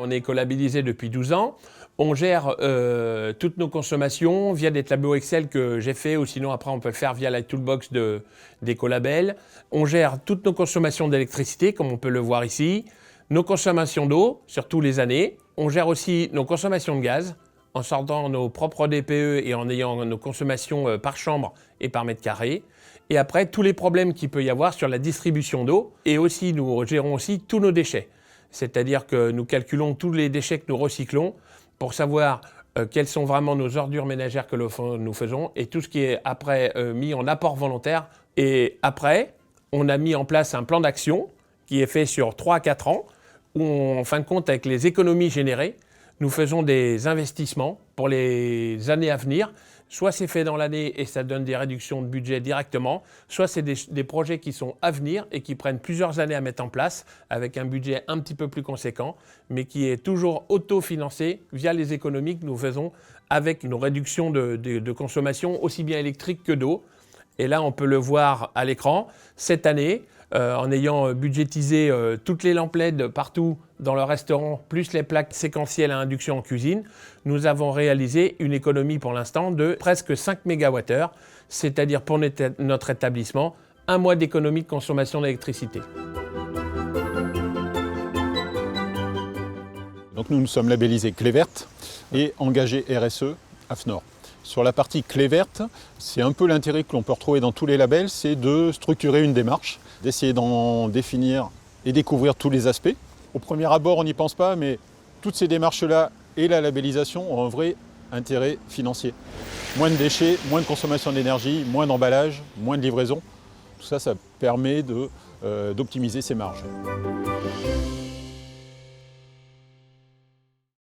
On est écolabellisé depuis 12 ans. On gère toutes nos consommations via des tableaux Excel que j'ai fait, ou sinon après on peut le faire via la toolbox d'Ecolabel. On gère toutes nos consommations d'électricité, comme on peut le voir ici, nos consommations d'eau sur tous les années. On gère aussi nos consommations de gaz, en sortant nos propres DPE et en ayant nos consommations par chambre et par mètre carré. Et après, tous les problèmes qu'il peut y avoir sur la distribution d'eau. Et aussi, nous gérons aussi tous nos déchets. C'est-à-dire que nous calculons tous les déchets que nous recyclons pour savoir quelles sont vraiment nos ordures ménagères que nous faisons et tout ce qui est après mis en apport volontaire. Et après, on a mis en place un plan d'action qui est fait sur 3 à 4 ans où, en fin de compte, avec les économies générées, nous faisons des investissements pour les années à venir. Soit c'est fait dans l'année et ça donne des réductions de budget directement, soit c'est des projets qui sont à venir et qui prennent plusieurs années à mettre en place avec un budget un petit peu plus conséquent, mais qui est toujours autofinancé via les économies que nous faisons avec nos réductions de consommation aussi bien électrique que d'eau. Et là, on peut le voir à l'écran. Cette année, en ayant budgétisé toutes les lampes LED partout dans le restaurant, plus les plaques séquentielles à induction en cuisine, nous avons réalisé une économie pour l'instant de presque 5 MWh, c'est-à-dire pour notre établissement, un mois d'économie de consommation d'électricité. Donc nous sommes labellisés Clé Verte et engagés RSE AFNOR. Sur la partie clé verte, c'est un peu l'intérêt que l'on peut retrouver dans tous les labels, c'est de structurer une démarche, d'essayer d'en définir et découvrir tous les aspects. Au premier abord, on n'y pense pas, mais toutes ces démarches-là et la labellisation ont un vrai intérêt financier. Moins de déchets, moins de consommation d'énergie, moins d'emballage, moins de livraison. Tout ça, ça permet d'optimiser ses marges.